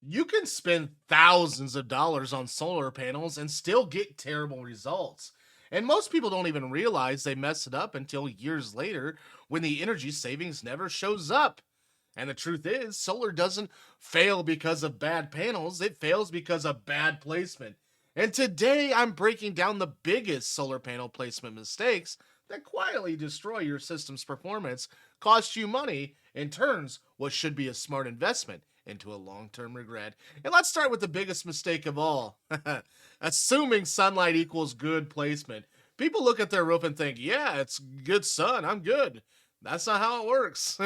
You can spend thousands of dollars on solar panels and still get terrible results. And most people don't even realize they messed it up until years later when the energy savings never shows up. And the truth is, solar doesn't fail because of bad panels, it fails because of bad placement. And today I'm breaking down the biggest solar panel placement mistakes that quietly destroy your system's performance, cost you money, and turns what should be a smart investment into a long term regret. And let's start with the biggest mistake of all assuming sunlight equals good placement. People look at their roof and think, yeah, it's good sun, I'm good. That's not how it works.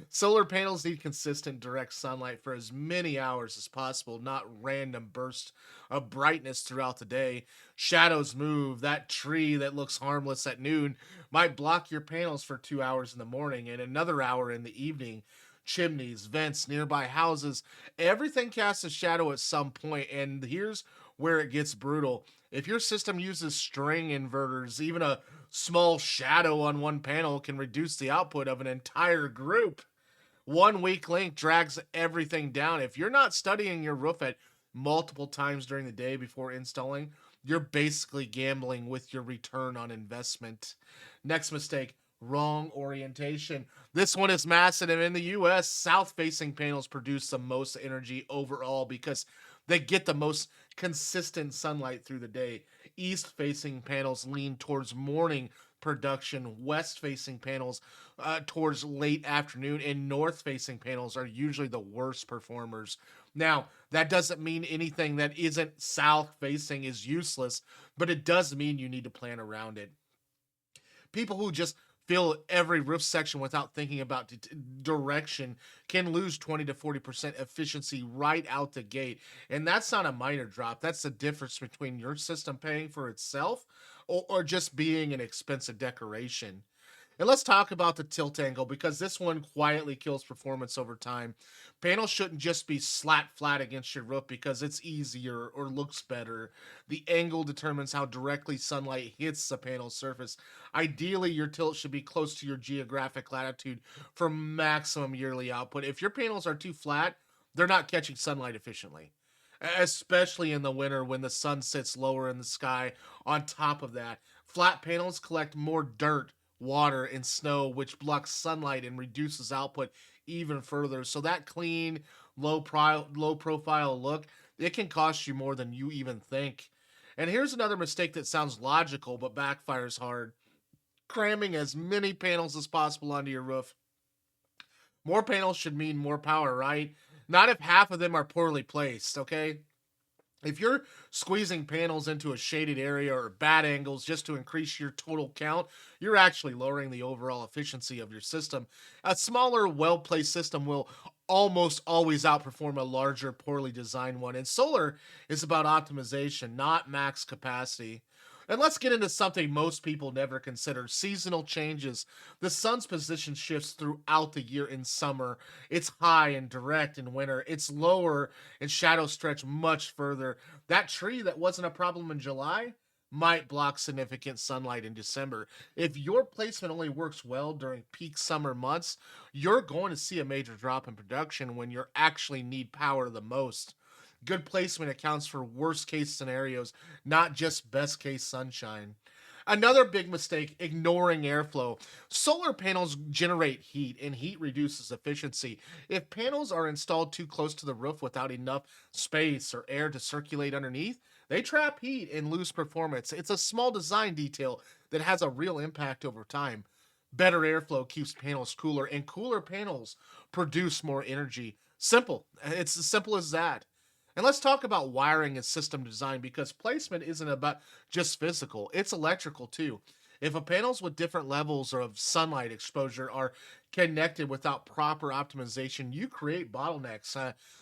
Solar panels need consistent direct sunlight for as many hours as possible, not random bursts of brightness throughout the day. Shadows move. That tree that looks harmless at noon might block your panels for 2 hours in the morning and another hour in the evening. Chimneys, vents, nearby houses, everything casts a shadow at some point, and here's where it gets brutal. If your system uses string inverters, even a small shadow on one panel can reduce the output of an entire group. One weak link drags everything down. If you're not studying your roof at multiple times during the day before installing, you're basically gambling with your return on investment. Next mistake, wrong orientation. This one is massive. And in the US, south facing panels produce the most energy overall because they get the most consistent sunlight through the day. East facing panels lean towards morning production, west facing panels towards late afternoon, and north facing panels are usually the worst performers. Now, that doesn't mean anything that isn't south facing is useless, but it does mean you need to plan around it. People who just fill every roof section without thinking about direction can lose 20 to 40% efficiency right out the gate. And that's not a minor drop. That's the difference between your system paying for itself or just being an expensive decoration. And let's talk about the tilt angle because this one quietly kills performance over time. Panels shouldn't just be slat flat against your roof because it's easier or looks better. The angle determines how directly sunlight hits the panel surface. Ideally, your tilt should be close to your geographic latitude for maximum yearly output. If your panels are too flat, they're not catching sunlight efficiently, especially in the winter when the sun sits lower in the sky. On top of that, flat panels collect more dirt, water, and snow, which blocks sunlight and reduces output even further. So that clean, low profile look, it can cost you more than you even think. And here's another mistake that sounds logical but backfires hard. Cramming as many panels as possible onto your roof. More panels should mean more power, right? Not if half of them are poorly placed, okay? If you're squeezing panels into a shaded area or bad angles just to increase your total count, you're actually lowering the overall efficiency of your system. A smaller, well placed system will almost always outperform a larger, poorly designed one. And solar is about optimization, not max capacity. And let's get into something most people never consider seasonal changes. The sun's position shifts throughout the year in summer. It's high and direct in winter. It's lower and shadows stretch much further. That tree that wasn't a problem in July might block significant sunlight in December. If your placement only works well during peak summer months, you're going to see a major drop in production when you actually need power the most. Good placement accounts for worst case scenarios, not just best case sunshine. Another big mistake, ignoring airflow. Solar panels generate heat, and heat reduces efficiency. If panels are installed too close to the roof without enough space or air to circulate underneath, they trap heat and lose performance. It's a small design detail that has a real impact over time. Better airflow keeps panels cooler, and cooler panels produce more energy. Simple. It's as simple as that. And let's talk about wiring and system design because placement isn't about just physical, it's electrical too. If a panels with different levels of sunlight exposure are connected without proper optimization, you create bottlenecks.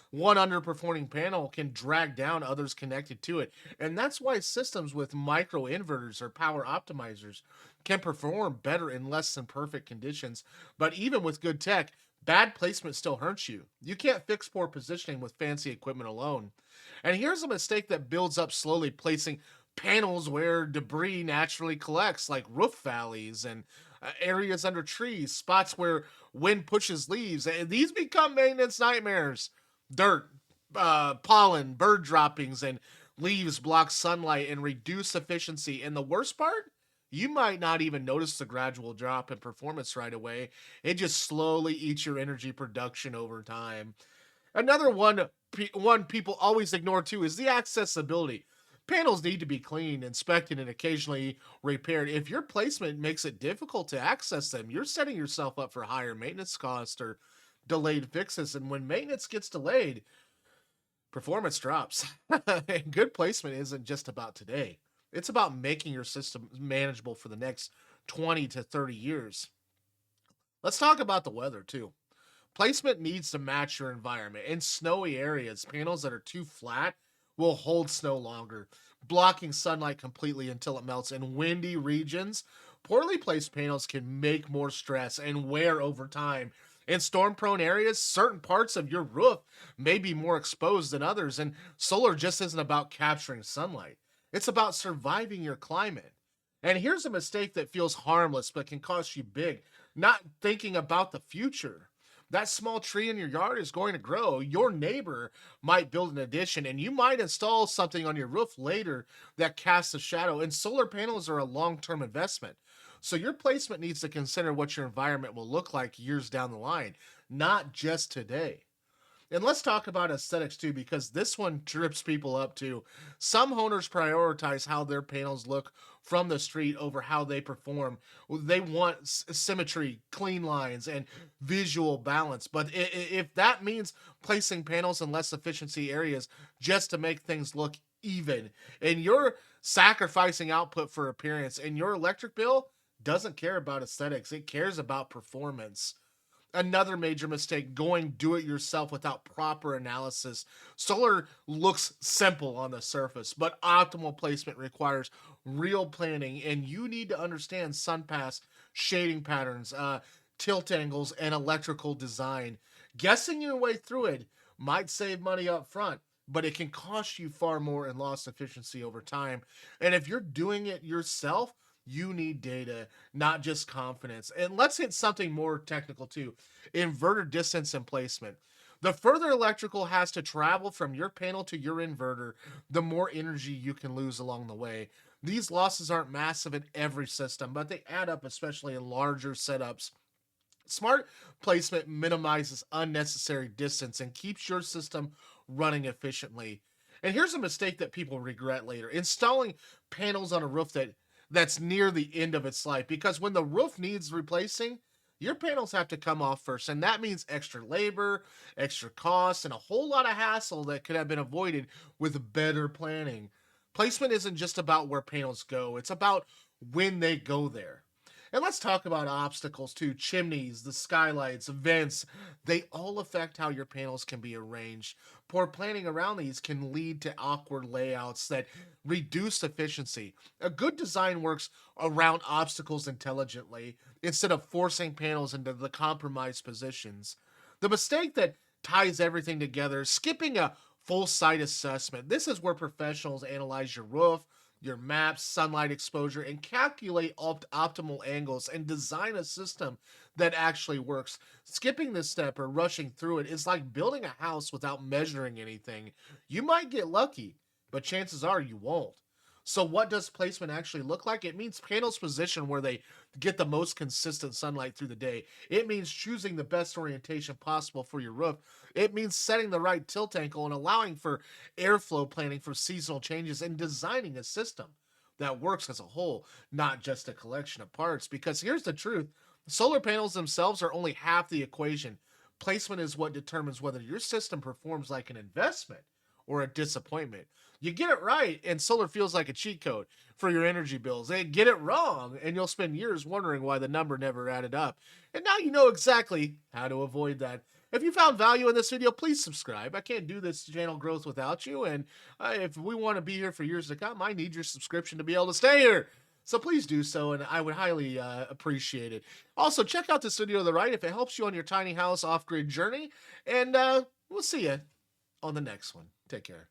One underperforming panel can drag down others connected to it. And that's why systems with micro inverters or power optimizers can perform better in less than perfect conditions. But even with good tech, bad placement still hurts you. You can't fix poor positioning with fancy equipment alone. And here's a mistake that builds up slowly, placing panels where debris naturally collects, like roof valleys and areas under trees, spots where wind pushes leaves. And these become maintenance nightmares. Dirt. pollen, bird droppings, and leaves block sunlight and reduce efficiency. And the worst part, you might not even notice the gradual drop in performance right away. It just slowly eats your energy production over time. Another one people always ignore too is the accessibility. Panels need to be cleaned, inspected, and occasionally repaired. If your placement makes it difficult to access them, you're setting yourself up for higher maintenance costs or delayed fixes. And when maintenance gets delayed, performance drops. And good placement isn't just about today. It's about making your system manageable for the next 20 to 30 years. Let's talk about the weather too. Placement needs to match your environment. In snowy areas, panels that are too flat will hold snow longer, blocking sunlight completely until it melts. In windy regions, poorly placed panels can make more stress and wear over time. In storm prone areas, certain parts of your roof may be more exposed than others, and solar just isn't about capturing sunlight. It's about surviving your climate. And here's a mistake that feels harmless but can cost you big, not thinking about the future. That small tree in your yard is going to grow. Your neighbor might build an addition and you might install something on your roof later that casts a shadow. And solar panels are a long term investment. So your placement needs to consider what your environment will look like years down the line, not just today. And let's talk about aesthetics too, because this one trips people up too. Some owners prioritize how their panels look from the street over how they perform. They want symmetry, clean lines, and visual balance. But if that means placing panels in less efficiency areas just to make things look even, and you're sacrificing output for appearance, and your electric bill doesn't care about aesthetics, it cares about performance. Another major mistake, going do it yourself without proper analysis. Solar looks simple on the surface, but optimal placement requires real planning, and you need to understand sun paths, shading patterns, tilt angles, and electrical design. Guessing your way through it might save money up front, but it can cost you far more in lost efficiency over time. And if you're doing it yourself, you need data, not just confidence. And let's hit something more technical too, inverter distance and placement. The further electrical has to travel from your panel to your inverter, the more energy you can lose along the way. These losses aren't massive in every system, but they add up, especially in larger setups. Smart placement minimizes unnecessary distance and keeps your system running efficiently. And here's a mistake that people regret later: installing panels on a roof that's near the end of its life, because when the roof needs replacing, your panels have to come off first, and that means extra labor, extra costs, and a whole lot of hassle that could have been avoided with better planning. Placement isn't just about where panels go, it's about when they go there. And let's talk about obstacles too. Chimneys, the skylights, vents, they all affect how your panels can be arranged. Poor planning around these can lead to awkward layouts that reduce efficiency. A good design works around obstacles intelligently instead of forcing panels into the compromised positions. The mistake that ties everything together is skipping a full site assessment. This is where professionals analyze your roof, your maps, sunlight exposure, and calculate optimal angles and design a system that actually works. Skipping this step or rushing through it is like building a house without measuring anything. You might get lucky, but chances are you won't. So, what does placement actually look like? It means panels position where they get the most consistent sunlight through the day. It means choosing the best orientation possible for your roof. It means setting the right tilt angle and allowing for airflow planning for seasonal changes and designing a system that works as a whole, not just a collection of parts. Because here's the truth: solar panels themselves are only half the equation. Placement is what determines whether your system performs like an investment or a disappointment. You get it right, and solar feels like a cheat code for your energy bills. And get it wrong, and you'll spend years wondering why the number never added up. And now you know exactly how to avoid that. If you found value in this video, please subscribe. I can't do this channel growth without you, and if we want to be here for years to come, I need your subscription to be able to stay here. So please do so, and I would highly appreciate it. Also, check out this video to the right if it helps you on your tiny house off-grid journey, and we'll see you on the next one. Take care.